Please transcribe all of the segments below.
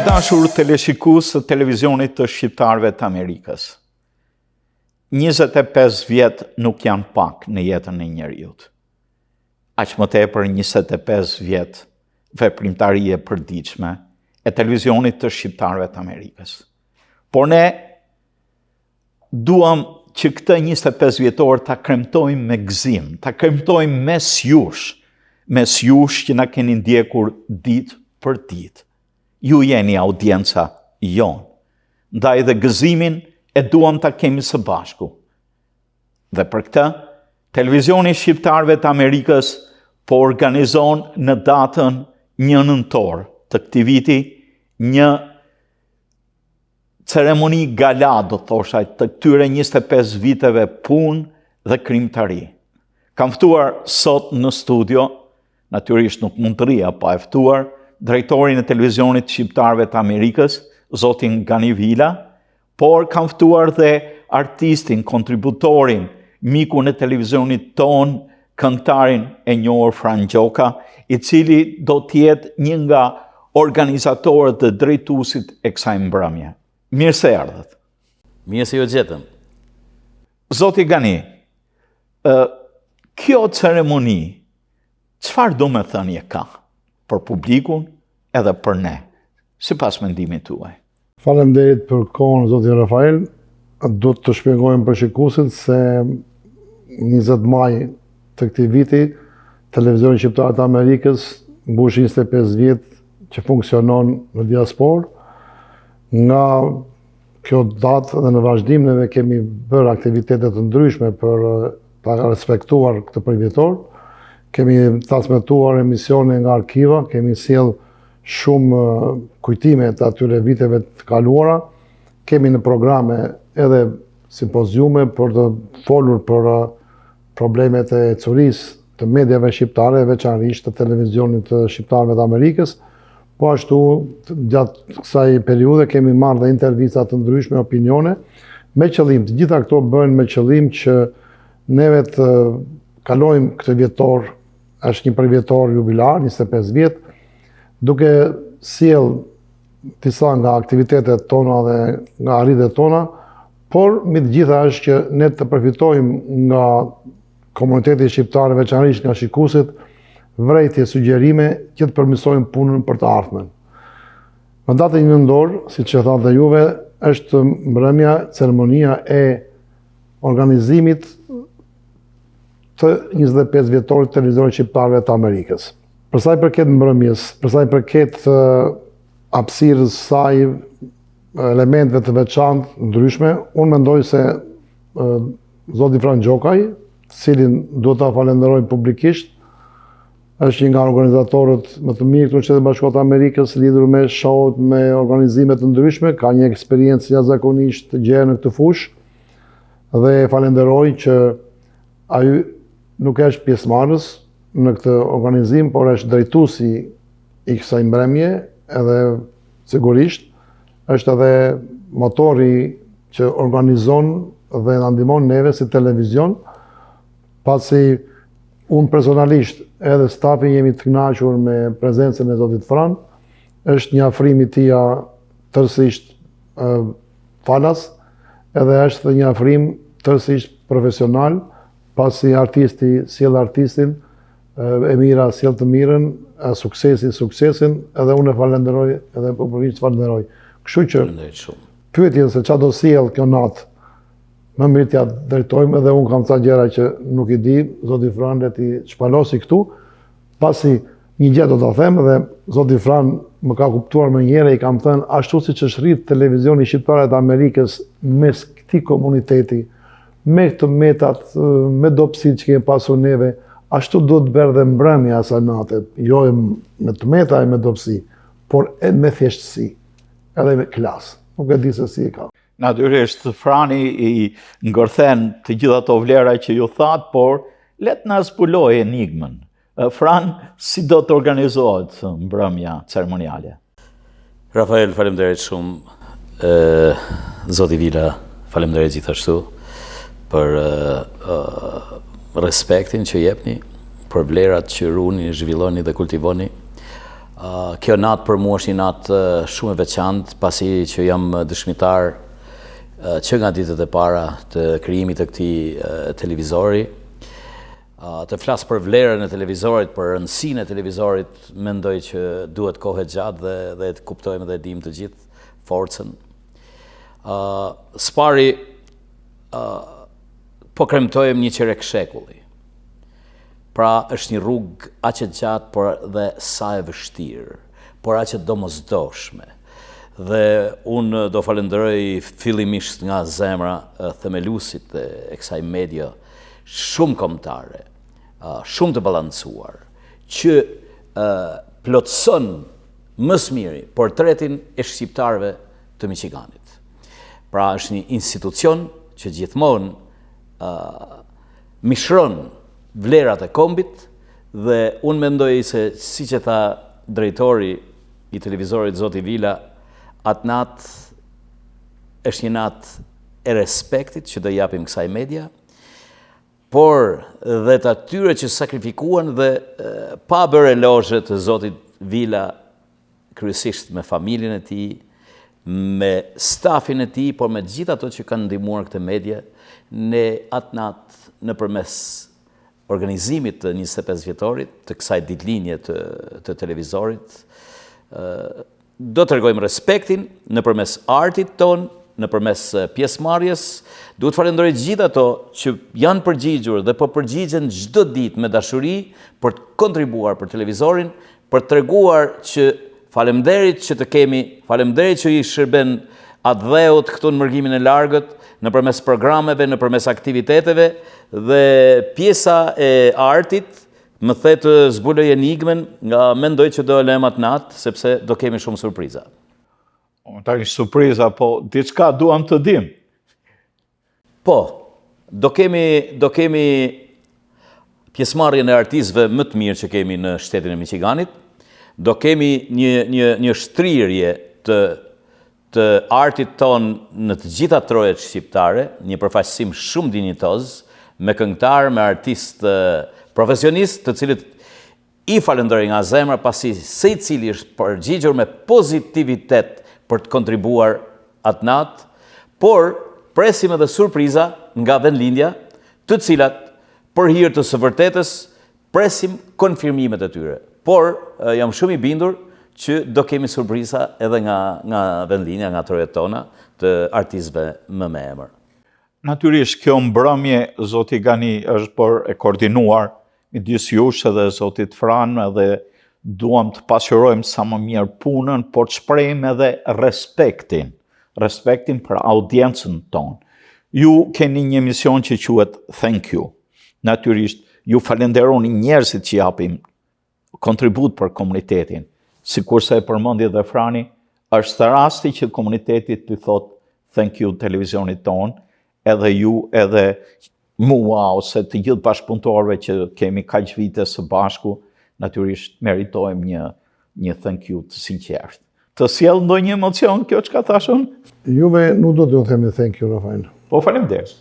Të dashur teleshikues të televizionit të shqiptarëve të Amerikës. 25 vjet nuk janë pak në jetën e njeriut. Aq më tepër 25 vjet veprimtarie e përditshme e televizionit të shqiptarëve të Amerikës. Por ne duam që këtë 25 vjetor ta kremtojmë me gëzim, ta kremtojmë mes jush që na keni ndjekur ditë për ditë. Ju jeni audienca jonë. Ndaj dhe gëzimin e duam ta kemi së bashku. Dhe për këtë, Televizioni Shqiptarëve të Amerikës po organizon në datën 1 nëntor të këtij viti një ceremoni gala, do thosha, të këtyre 25 viteve punë dhe krimtari. Kam ftuar sot në studio, natyrisht nuk mund të rria pa e ftuar, drejtorin e Televizionit Shqiptarëve të Amerikës, zotin Gani Vila, por kam ftuar dhe artistin, kontributorin, mikun e televizionit ton, këngëtarin e njohur Fran Gjoka, i cili do të jetë një nga organizatorët dhe drejtuesit e kësaj mbrëmje. Mirë se erdhët. Mirë se ju gjetëm. Zoti Gani, kjo ceremoni, çfarë do me thënie ka për publikun edhe për ne, sipas mendimit tuaj? Faleminderit për kohën, zoti Rafael. Do të shpjegojmë për shikuesit se 20 maj të këtij viti Televizioni Shqiptar të Amerikës mbush 25 vjet që funksionon në diasporë. Nga kjo datë dhe në vazhdim neve kemi bërë aktivitete të ndryshme për ta respektuar këtë përvjetor. Kemi transmetuar emisione nga arkiva, kemi sjell shumë kujtime të atyre viteve të kaluara. Kemi në programe edhe simpoziume për të folur për problemet e curisë të mediave shqiptare, veçanërisht të Televizionit të Shqiptarëve të Amerikës. Po ashtu, gjatë kësaj periudhe kemi marrë dhe intervista të ndryshme, opinione, me qëllim, të gjitha këto bëhen me qëllim që neve të kalojmë këtë vjetor, është një përvjetor jubilar, 25 vjet, duke sjell disa nga aktivitetet tona dhe nga arritjet tona, por mbi të gjitha është që ne të përfitojmë nga komuniteti shqiptar, veçanërisht nga shikuesit, vërejtje, sugjerime që të përmirësojmë punën për të ardhmen. Në datën 1 nëntor, siç e thatë juve, është mbrëmja, ceremonia e organizimit të 25 vjetorit të Televizionit Shqiptarëve të Amerikës. Për sa i përket mbrëmjes, për sa i përket hapësirës saj, elementeve të veçantë, ndryshme, unë mendoj se zoti Fran Gjokaj, cilin duhet ta falenderoj publikisht, është një nga organizatorët më të mirë këtu në Shtetet Bashkuara të Amerikës, lidhur me show, me organizime të ndryshme, ka një eksperiencë jashtëzakonisht të gjerë në këtë fushë, dhe falenderoj që ai nuk është pjesëmarrës në këtë organizim, por është drejtuesi i kësaj mbrëmje, edhe sigurisht është edhe motori që organizon dhe na ndihmon neve si televizion, pasi unë personalisht edhe stafi jemi të kënaqur me prezencën e zotit Fran, është një afrim i tij tërësisht falas, edhe është dhe një afrim tërësisht profesional, pasi artisti sjell artistin, e mira sjell të mirën, suksesi suksesin, edhe unë e falenderoj, edhe popullsisht falenderoj. Kështu që pyetjen se çfarë do sjell kjo natë, më mirë t'ja drejtojmë, edhe unë kam ca gjëra që nuk i di, zoti Fran le t'i shpalosi këtu, pasi një gjë do ta them dhe zoti Fran më ka kuptuar më njëherë, i kam thënë ashtu siç është rrit Televizioni Shqiptar të Amerikës mes këtij komuniteti, me këtë metat, me dobësitë që kemi pasur neve, ashtu duhet të bërë dhe mbrëmja asaj nate, jo me të meta e me dobësi, por me thjeshtësi, edhe me klasë. Nuk e di se si e ka. Natyrisht, Frani i ngërthen të gjitha ato vlera që ju thatë, por let na zbuloj enigmën. Fran, si do të organizohet mbrëmja ceremoniale? Rafael, faleminderit shumë. Zoti Vila, faleminderit gjithashtu për respektin që jepni, për vlerat që runi, zhvilloni dhe kultivoni. Kjo natë për mua është një natë shumë e veçantë, pasi që jam dëshmitar që nga ditët e para të krijimit të këtij televizori. Të flas për vlerën e televizorit, për rëndësinë e televizorit, mendoj që duhet kohë gjatë dhe të kuptojmë dhe dim të gjithë forcën. Spari po kremtojmë një qerek shekulli. Pra është një rrugë aq e gjatë, por dhe sa e vështirë, por aq e domosdoshme. Dhe unë do falenderoj fillimisht nga zemra themeluesit e kësaj media shumë kombëtare, shumë të balancuar, që plotëson më së miri portretin e shqiptarëve të Michiganit. Pra është një institucion që gjithmonë mishron vlerat e kombit, dhe unë mendoj se, si që tha drejtori i televizorit Zoti Vila, atë natë është një natë e respektit që do japim kësaj media, por dhe të atyre që sakrifikuan dhe pa bërë elozhe të Zotit Vila, kryesisht me familjen e tij, me stafin e tij, por me gjithë ato që kanë ndihmuar këtë media, ne atë natë nëpërmes organizimit të 25 vjetorit të kësaj ditëlinje të televizorit, do të tregojmë respektin nëpërmes artit ton, nëpërmes pjesëmarrjes. Duhet falenderoj gjithë ato që janë përgjigjur dhe po përgjigjen çdo ditë me dashuri për të kontribuar për televizorin, për të treguar që faleminderit që të kemi, faleminderit që i shërben atë dheut këtu në Mërgimin e Largët, nëpërmes programeve, nëpërmes aktiviteteve, dhe pjesa e artit më the të zbuloj enigmen, nga mendoj që do e lëm atë natë, sepse do kemi shumë surpriza. Tani surpriza, po diçka duam të dim. Po, do kemi pjesëmarrjen e artistëve më të mirë që kemi në shtetin e Michiganit, do kemi një shtrirje të artit ton në të gjitha trojet shqiptare, një përfaqësim shumë dinjitoz, me këngëtar, me artistë profesionistë, të cilët i falenderoj nga zemra, pasi secili është përgjigjur me pozitivitet për të kontribuar atë natë, por presim edhe surpriza nga vendlindja, të cilat për hir të së vërtetës presim konfirmimet e tyre. Por jam shumë i bindur që do kemi surpriza edhe nga vendlindja, nga trojet tona, të artistëve më me emër. Natyrisht, kjo mbrëmje, Zoti Gani, është për e koordinuar midis jush edhe Zotit Fran, edhe duam të pasqyrojmë sa më mirë punën, por të shprehim edhe respektin për audiencën tonë. Ju keni një mision që quhet Thank You. Natyrisht, ju falenderoni njerëzit që japin kontribut për komunitetin. Sikurse e përmendi dhe Frani, është rasti që komunitetit të thot thank you televizionit tonë, edhe ju, edhe mua, ose të gjithë bashkëpunëtorëve që kemi kaq vite së bashku, natyrisht meritojmë një thank you të sinqert. Të sjell ndonjë emocion kjo çka thashun? Juve nuk do t'ju themi thank you, Rafael. Po faleminderit.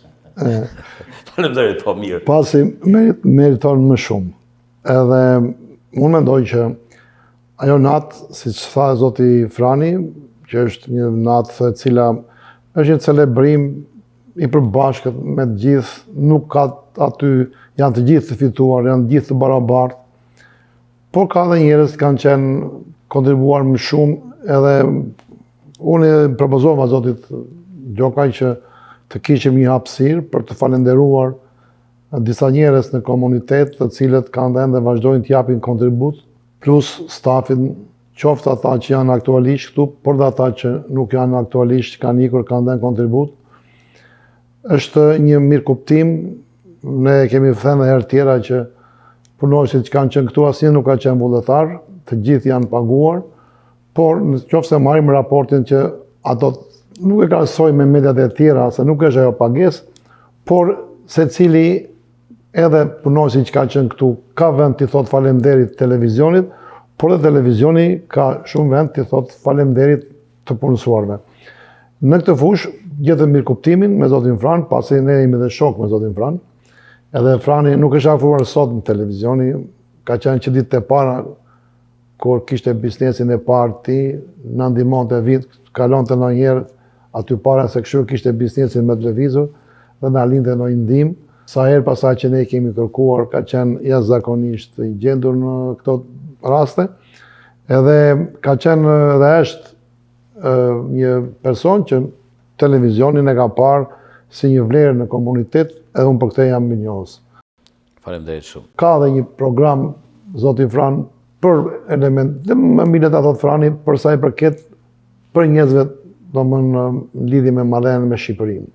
Faleminderit, po mirë. Pasi meriton më shumë. Edhe unë mendoj që ajo natë, si që tha Zoti Frani, që është një natë e cila është një celebrim i përbashkët me të gjithë, nuk ka aty, janë të gjithë të fituar, janë të gjithë të barabartë, por ka dhe njerëz kanë qenë kontribuar më shumë, edhe unë propozova Zotit Gjokaj që të kishim një hapësirë për të falenderuar disa njerëz në komunitet, të cilët kanë dhënë dhe vazhdojnë të japin kontribut, plus stafin, qoftë ata që janë aktualisht këtu, por dhe ata që nuk janë aktualisht, kanë ikur, kanë dhënë kontribut. Është një mirëkuptim, ne kemi thënë herë tjera që punonësit që kanë qenë këtu asnjë nuk ka qenë vullnetar, të gjithë janë paguar, por nëse marrim raportin që ato nuk e krahasoj me mediat e tjera, se nuk është ajo pagesë, por secili edhe punonësi që ka qenë këtu ka vend t'i thot faleminderit televizionit, por edhe televizioni ka shumë vend t'i thot faleminderit të punësuarve. Në këtë fushë gjetëm mirëkuptimin me Zotin Fran, pasi ne jemi dhe shok me Zotin Fran. Edhe Frani nuk është afruar sot në televizioni, ka qenë që ditët e para kur kishte biznesin e parë ti, në ndihmonte vit, kalonte ndonjëherë aty para se kështu kishte biznesin me televizor dhe na linte ndonjë ndihmë. Sa herë pasaj që ne kemi kërkuar, ka qenë jashtëzakonisht i gjendur në këto raste, edhe ka qenë dhe është një person që televizionin e ka parë si një vlerë në komunitet, edhe unë për këtë jam mirënjohës. Faleminderit shumë. Ka dhe një program, zoti Fran, për element, dhe më mirë ta thot Frani, për sa i përket për njerëzve, domethënë në lidhje me marrëdhënien me Shqipërinë.